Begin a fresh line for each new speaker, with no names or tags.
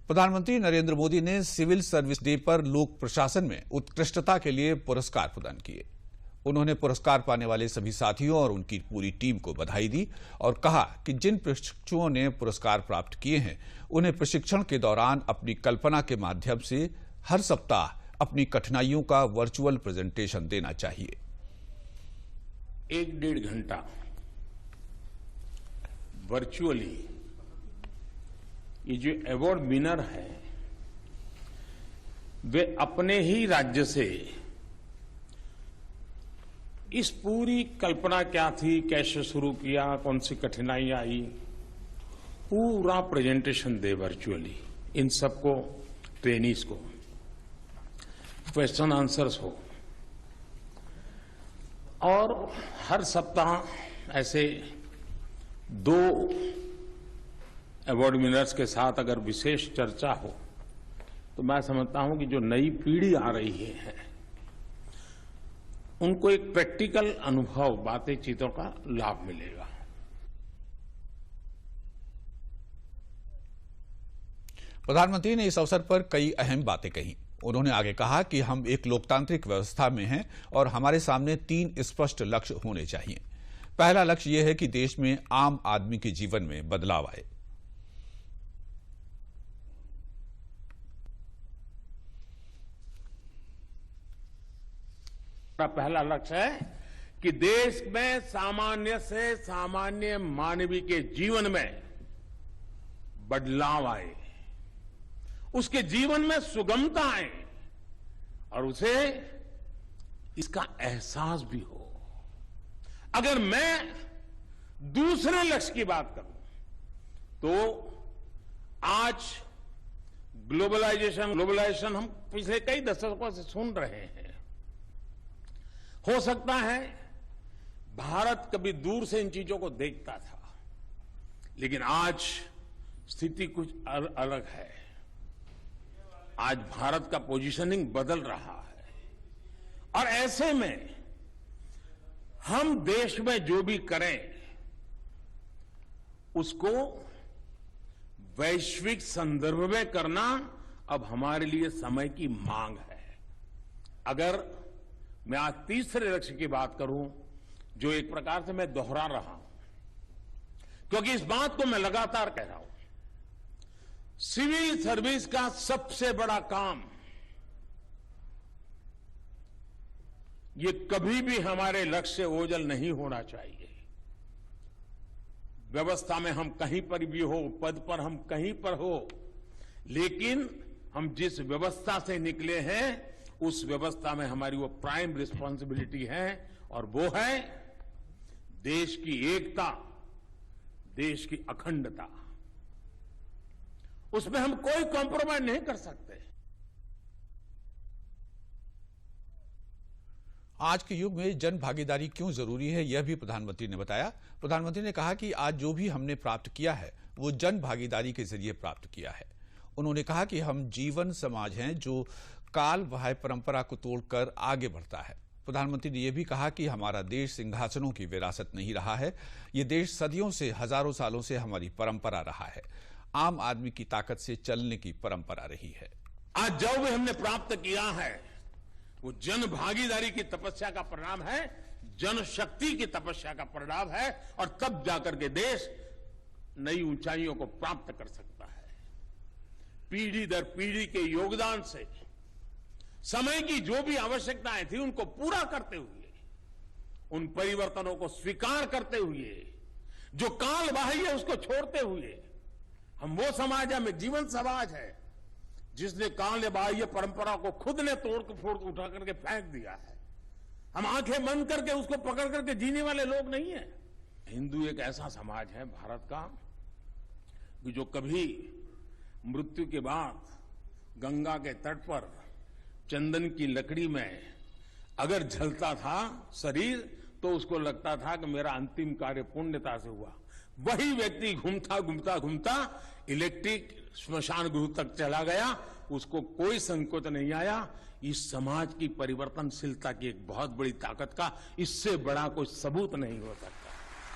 प्रधानमंत्री नरेंद्र मोदी ने civil service day पर लोक प्रशासन में उत्कृष्टता के लिए पुरस्कार प्रदान किए। उन्होंने पुरस्कार पाने वाले सभी साथियों और उनकी पूरी टीम को बधाई दी और कहा कि जिन प्रशिक्षुओं ने पुरस्कार प्राप्त किए हैं उन्हें प्रशिक्षण के दौरान अपनी कल्पना के माध्यम से हर सप्ताह अपनी कठिनाइयों का वर्चुअल प्रेजेंटेशन देना चाहिए।
1-1.5 घंटा वर्चुअली ये जो अवार्ड विनर है वे अपने ही राज्य से इस पूरी कल्पना क्या थी, कैसे शुरू किया, कौन सी कठिनाई आई, पूरा प्रेजेंटेशन दे वर्चुअली। इन सबको ट्रेनीज को क्वेश्चन आंसर्स हो और हर सप्ताह ऐसे 2 अवार्ड विनर्स के साथ अगर विशेष चर्चा हो तो मैं समझता हूं कि जो नई पीढ़ी आ रही है उनको एक प्रैक्टिकल अनुभव, बातें, चीजों का लाभ मिलेगा।
प्रधानमंत्री ने इस अवसर पर कई अहम बातें कही। उन्होंने आगे कहा कि हम एक लोकतांत्रिक व्यवस्था में हैं और हमारे सामने 3 स्पष्ट लक्ष्य होने चाहिए। पहला लक्ष्य यह है कि देश में आम आदमी के जीवन में बदलाव आए।
पहला लक्ष्य है कि देश में सामान्य से सामान्य मानवीय के जीवन में बदलाव आए, उसके जीवन में सुगमता आए और उसे इसका एहसास भी हो। अगर मैं दूसरे लक्ष्य की बात करूं तो आज ग्लोबलाइजेशन हम पिछले कई दशकों से सुन रहे हैं। हो सकता है भारत कभी दूर से इन चीजों को देखता था, लेकिन आज स्थिति कुछ अलग है। आज भारत का पोजीशनिंग बदल रहा है और ऐसे में हम देश में जो भी करें उसको वैश्विक संदर्भ में करना अब हमारे लिए समय की मांग है। अगर मैं आज तीसरे लक्ष्य की बात करूं जो एक प्रकार से मैं दोहरा रहा हूं, क्योंकि इस बात को मैं लगातार कह रहा हूं, सिविल सर्विस का सबसे बड़ा काम ये कभी भी हमारे लक्ष्य से ओझल नहीं होना चाहिए। व्यवस्था में हम कहीं पर भी हो, पद पर हम कहीं पर हो, लेकिन हम जिस व्यवस्था से निकले हैं उस व्यवस्था में हमारी वो प्राइम रिस्पॉन्सिबिलिटी है और वो है देश की एकता, देश की अखंडता। उसमें हम कोई कॉम्प्रोमाइज नहीं कर सकते।
आज के युग में जन भागीदारी क्यों जरूरी है, यह भी प्रधानमंत्री ने बताया। प्रधानमंत्री ने कहा कि आज जो भी हमने प्राप्त किया है वो जन भागीदारी के जरिए प्राप्त किया है। उन्होंने कहा कि हम जीवन समाज हैं जो काल बाह्य परंपरा को तोड़कर आगे बढ़ता है। प्रधानमंत्री ने यह भी कहा कि हमारा देश सिंहासनों की विरासत नहीं रहा है, ये देश सदियों से, हजारों सालों से हमारी परंपरा रहा है। आम आदमी की ताकत से चलने की परंपरा रही है।
आज जो भी हमने प्राप्त किया है वो जन भागीदारी की तपस्या का परिणाम है, जनशक्ति की तपस्या का परिणाम है और तब जाकर के देश नई ऊंचाइयों को प्राप्त कर सकता है। पीढ़ी दर पीढ़ी के योगदान से समय की जो भी आवश्यकताएं थी उनको पूरा करते हुए, उन परिवर्तनों को स्वीकार करते हुए, जो काल बाह्य है उसको छोड़ते हुए, हम वो समाज है, में जीवन समाज है जिसने काल बाह्य परंपरा को खुद ने तोड़ फोड़ उठा करके फेंक दिया है। हम आंखें बंद करके उसको पकड़ करके जीने वाले लोग नहीं है। हिंदू एक ऐसा समाज है भारत का कि जो कभी मृत्यु के बाद गंगा के तट पर चंदन की लकड़ी में अगर जलता था शरीर तो उसको लगता था कि मेरा अंतिम कार्य पुण्यता से हुआ। वही व्यक्ति घूमता इलेक्ट्रिक श्मशान गृह तक चला गया, उसको कोई संकोच नहीं आया। इस समाज की परिवर्तनशीलता की एक बहुत बड़ी ताकत का इससे बड़ा कोई सबूत नहीं हो सकता।